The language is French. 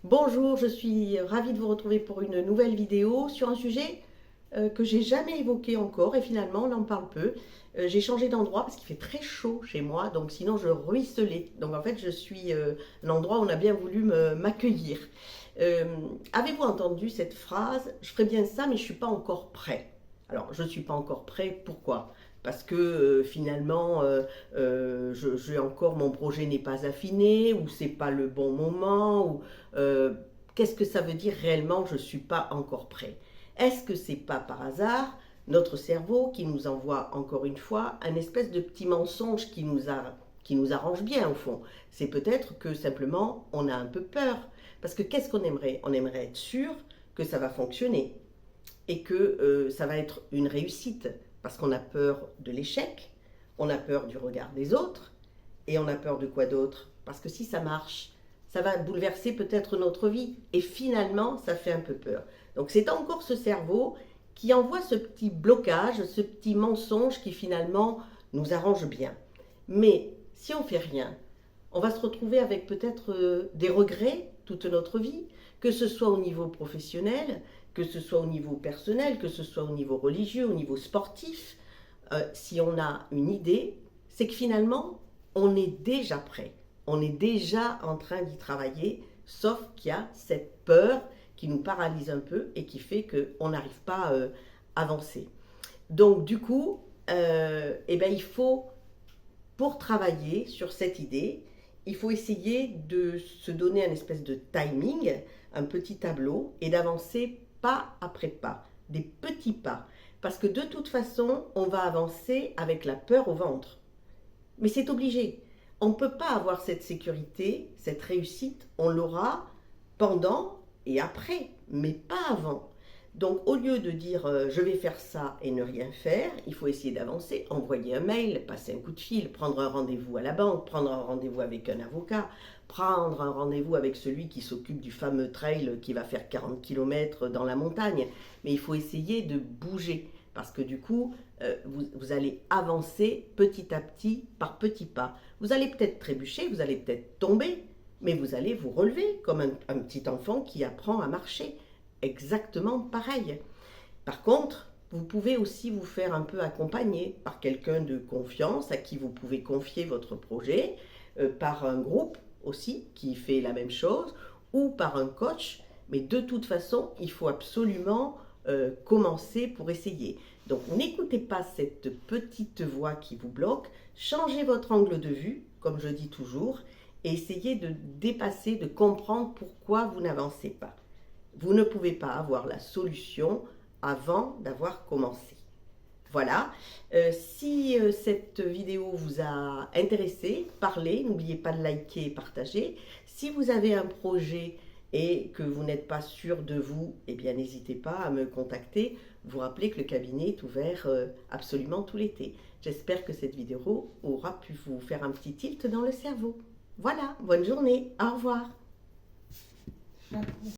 Bonjour, je suis ravie de vous retrouver pour une nouvelle vidéo sur un sujet que j'ai jamais évoqué encore et finalement on en parle peu. J'ai changé d'endroit parce qu'il fait très chaud chez moi, donc sinon je ruisselais. Donc en fait je suis un endroit où on a bien voulu m'accueillir. Euh, Avez-vous entendu cette phrase? Je ferais bien ça mais je suis pas encore prêt. Alors je ne suis pas encore prêt, pourquoi? Parce que finalement, encore mon projet n'est pas affiné, ou c'est pas le bon moment, ou euh, qu'est-ce que ça veut dire réellement je ne suis pas encore prêt? Est-ce que c'est pas par hasard notre cerveau qui nous envoie encore une fois un espèce de petit mensonge qui nous arrange bien au fond? C'est peut-être que simplement on a un peu peur. Parce que qu'est-ce qu'on aimerait? On aimerait être sûr que ça va fonctionner et que ça va être une réussite. Parce qu'on a peur de l'échec, on a peur du regard des autres, et on a peur de quoi d'autre? Parce que si ça marche, ça va bouleverser peut-être notre vie. Et finalement, ça fait un peu peur. Donc c'est encore ce cerveau qui envoie ce petit blocage, ce petit mensonge qui finalement nous arrange bien. Mais si on fait rien, on va se retrouver avec peut-être des regrets toute notre vie, que ce soit au niveau professionnel, que ce soit au niveau personnel, que ce soit au niveau religieux, au niveau sportif. Si on a une idée, c'est que finalement, on est déjà prêt. On est déjà en train d'y travailler, sauf qu'il y a cette peur qui nous paralyse un peu et qui fait qu'on n'arrive pas à avancer. Donc du coup, il faut, pour travailler sur cette idée, il faut essayer de se donner un espèce de timing, un petit tableau, et d'avancer pas après pas, des petits pas. Parce que de toute façon, on va avancer avec la peur au ventre. Mais c'est obligé. On ne peut pas avoir cette sécurité, cette réussite, on l'aura pendant et après, mais pas avant. Donc au lieu de dire je vais faire ça et ne rien faire, il faut essayer d'avancer, envoyer un mail, passer un coup de fil, prendre un rendez-vous à la banque, prendre un rendez-vous avec un avocat, prendre un rendez-vous avec celui qui s'occupe du fameux trail qui va faire 40 km dans la montagne. Mais il faut essayer de bouger parce que du coup, vous allez avancer petit à petit, par petits pas. Vous allez peut-être trébucher, vous allez peut-être tomber, mais vous allez vous relever comme un petit enfant qui apprend à marcher. Exactement pareil. Par contre, vous pouvez aussi vous faire un peu accompagner par quelqu'un de confiance à qui vous pouvez confier votre projet, par un groupe aussi qui fait la même chose, ou par un coach. Mais de toute façon, il faut absolument commencer pour essayer. Donc n'écoutez pas cette petite voix qui vous bloque, changez votre angle de vue, comme je dis toujours, et essayez de dépasser, de comprendre pourquoi vous n'avancez pas. Vous ne pouvez pas avoir la solution avant d'avoir commencé. Voilà, si cette vidéo vous a intéressé, parlez, n'oubliez pas de liker et partager. Si vous avez un projet et que vous n'êtes pas sûr de vous, eh bien n'hésitez pas à me contacter. Vous rappelez que le cabinet est ouvert absolument tout l'été. J'espère que cette vidéo aura pu vous faire un petit tilt dans le cerveau. Voilà, bonne journée, au revoir.